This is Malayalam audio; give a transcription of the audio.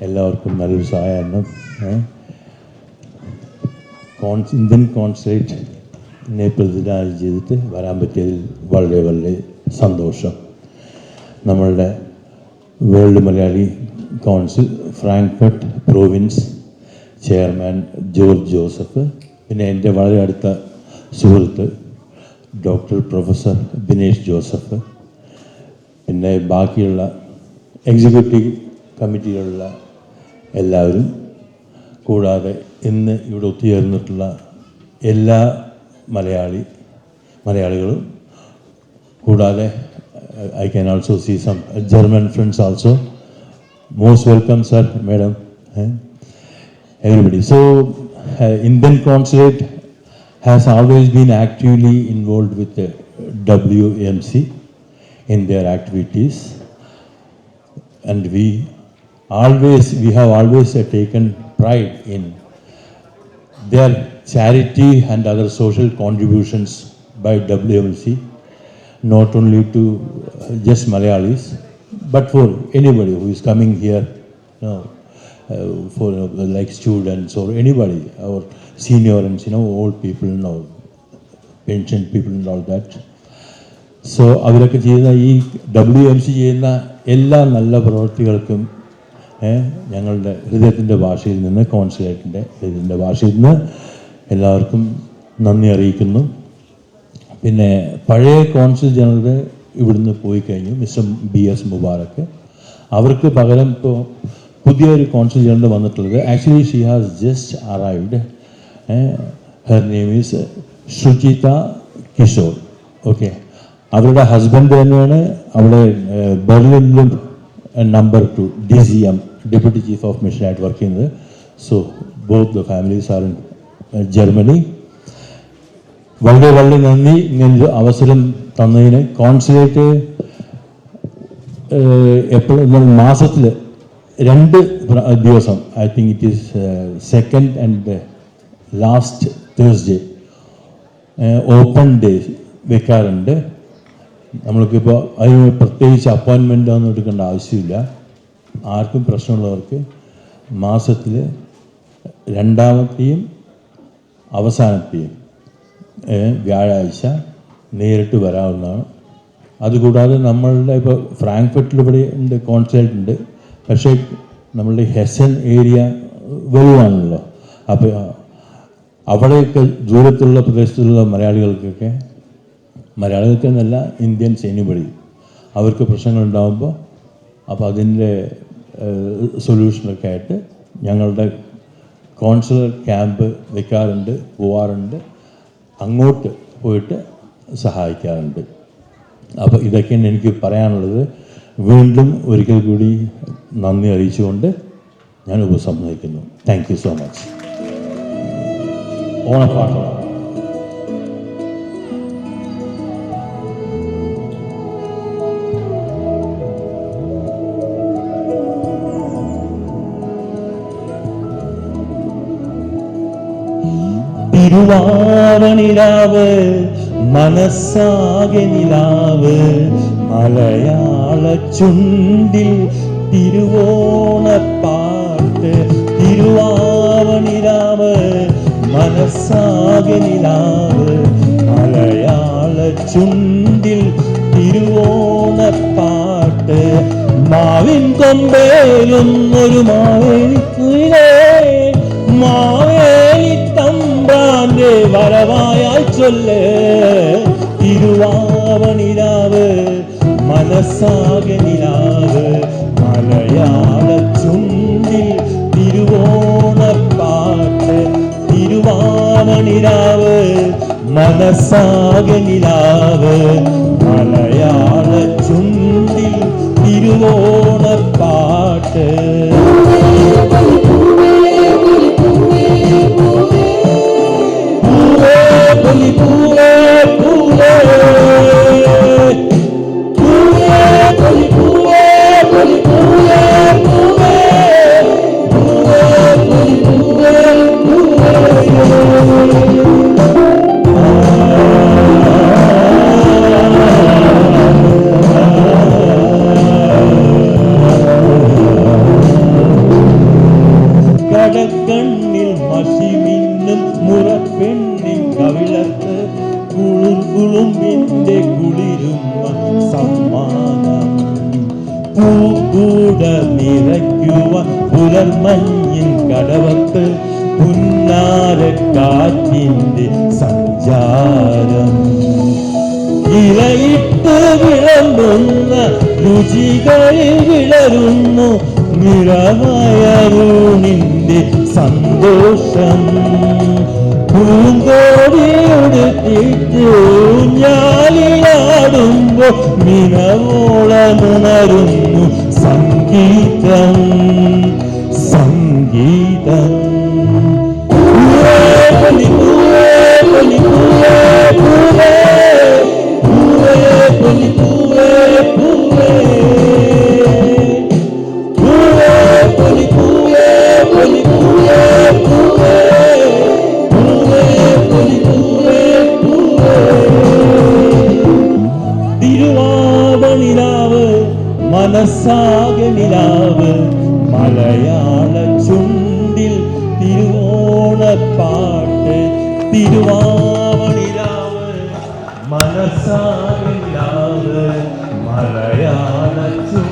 എല്ലാവർക്കും നല്ലൊരു സഹായം. ഇന്ത്യൻ കോൺസുലേറ്റിനെ പ്രതിനിധാനം ചെയ്തിട്ട് വരാൻ പറ്റിയതിൽ വളരെ വളരെ സന്തോഷം. നമ്മളുടെ world Malayali council Frankfurt province chairman George Joseph, പിന്നെ എൻ്റെ വളരെ അടുത്ത സുഹൃത്ത് ഡോക്ടർ പ്രൊഫസർ ദിനേശ് ജോസഫ്, പിന്നെ ബാക്കിയുള്ള എക്സിക്യൂട്ടീവ് കമ്മിറ്റിയിലുള്ള എല്ലാവരും, കൂടാതെ ഇന്ന് ഇവിടെ ഒത്തുചേർന്നിട്ടുള്ള എല്ലാ മലയാളികളും, കൂടാതെ I can also see some German friends also. Most welcome, sir, madam, everybody. So, Indian Consulate has always been actively involved with the WMC in their activities, and we have always taken pride in their charity and other social contributions by WMC. Not only to just Malayalis, but for anybody who is coming here, for like students or anybody, our seniors, old people, pension people and all that. So, അവരൊക്കെ ചെയ്യുന്ന ഈ WMC ചെയ്യുന്ന എല്ലാ നല്ല പ്രവൃത്തികൾക്കും ഞങ്ങളുടെ ഹൃദയത്തിൻ്റെ ഭാഷയിൽ നിന്ന്, കോൺസുലേറ്റിൻ്റെ ഹൃദയത്തിൻ്റെ ഭാഷയിൽ നിന്ന് എല്ലാവർക്കും നന്ദി അറിയിക്കുന്നു. പിന്നെ പഴയ കോൺസുൽ ജനറൽ ഇവിടുന്ന് പോയി കഴിഞ്ഞു, മിസ്റ്റർ BS മുബാറക്ക്. അവർക്ക് പകരം ഇപ്പോൾ പുതിയൊരു കോൺസുൽ ജനറൽ വന്നിട്ടുള്ളത്, actually she has just arrived. Her name is Shuchita Kishore. Okay, അവരുടെ ഹസ്ബൻഡ് തന്നെയാണ് അവിടെ ബെർലിനിലും number 2 DCM deputy chief of mission ആയിട്ട് വർക്ക് ചെയ്യുന്നത്. So both the families are in Germany. വളരെ വളരെ നന്ദി ഇങ്ങനൊരു അവസരം തന്നതിന്. കോൺസുലേറ്റ് എപ്പോഴും മാസത്തിൽ 2 ദിവസം, I think it is second and last Thursday open day വെക്കാറുണ്ട്. നമ്മൾക്കിപ്പോൾ അതിന് പ്രത്യേകിച്ച് അപ്പോയിൻമെൻ്റ് ഒന്നും എടുക്കേണ്ട ആവശ്യമില്ല. ആർക്കും പ്രശ്നമുള്ളവർക്ക് മാസത്തിൽ 2ാമത്തെയും അവസാനത്തെയും വ്യാഴാഴ്ച നേരിട്ട് വരാവുന്നതാണ്. അതുകൂടാതെ നമ്മളുടെ ഇപ്പോൾ ഫ്രാങ്ക്ഫർട്ടിൽ ഇവിടെ ഉണ്ട്, കോൺസുലേറ്റ് ഉണ്ട്. പക്ഷേ നമ്മളുടെ ഹെസൻ ഏരിയ വലുതാണല്ലോ. അപ്പോൾ അവിടെയൊക്കെ ദൂരത്തുള്ള പ്രദേശത്തുള്ള മലയാളികൾക്കെന്നല്ല, ഇന്ത്യൻസ് എനിബഡി, അവർക്ക് പ്രശ്നങ്ങളുണ്ടാകുമ്പോൾ അപ്പോൾ അതിൻ്റെ സൊല്യൂഷനൊക്കെ ആയിട്ട് ഞങ്ങളുടെ കോൺസുലർ ക്യാമ്പ് വെക്കാറുണ്ട്, പോവാറുണ്ട്, അങ്ങോട്ട് പോയിട്ട് സഹായിക്കാറുണ്ട്. അപ്പോൾ ഇതൊക്കെയാണ് എനിക്ക് പറയാനുള്ളത്. വീണ്ടും ഒരിക്കൽ കൂടി നന്ദി അറിയിച്ചുകൊണ്ട് ഞാൻ ഉപസംഹരിക്കുന്നു. Thank you so much. ഓണപ്പാട്ട്. തിരുവാവണിരാവ് മനസ്സാകെ നിലാവ്, മലയാള ചുണ്ടിൽ തിരുവോണപ്പാട്ട്. തിരുവാവണിരാവ് മനസ്സാകെ നിലാവ്, മലയാള ചുണ്ടിൽ തിരുവോണപ്പാട്ട്. മാവിൻ കൊമ്പേലും ഒരു മാവേലിക്കുയിലേ, മാവേലി തമ്പ്രാന്റെ വരവായാൽ ചൊല്ല്. തിരുവാവണിരാവ് മനസ്സാകെ നിലാവ്, മലയാള ചുണ്ടിൽ തിരുവോണപ്പാട്ട്. തിരുവാവണിരാവ് മനസ്സാകെ നിലാവ്, മലയാള ചുണ്ടിൽ തിരുവോണപ്പാട്ട്. കൂട നിറയ്ക്കുവാൻ പുലർമഞ്ഞിൻ കടവത്ത് പുന്നാരക്കാറ്റിന്റെ സഞ്ചാരം. ഇലയിട്ട് വിളമ്പുന്ന രുചികളിൽ വിളരുന്നു നിറമയൂണിന്റെ സന്തോഷം. പൂങ്കോടിയെടുത്തിട്ട് ഊഞ്ഞാലിലാടുമ്പോൾ മിനവോളമുണരുന്നു സംഗീതം സംഗീതം. തിരുവാവണിലാവ് മനസ്സാകെ നിലാവ് മലയാള ചുണ്ടിൽ തിരുവോണപ്പാട്ട്. തിരുവാവണിലാവ് മനസ്സാകെ നിലാവ് മലയാള ചുണ്ടിൽ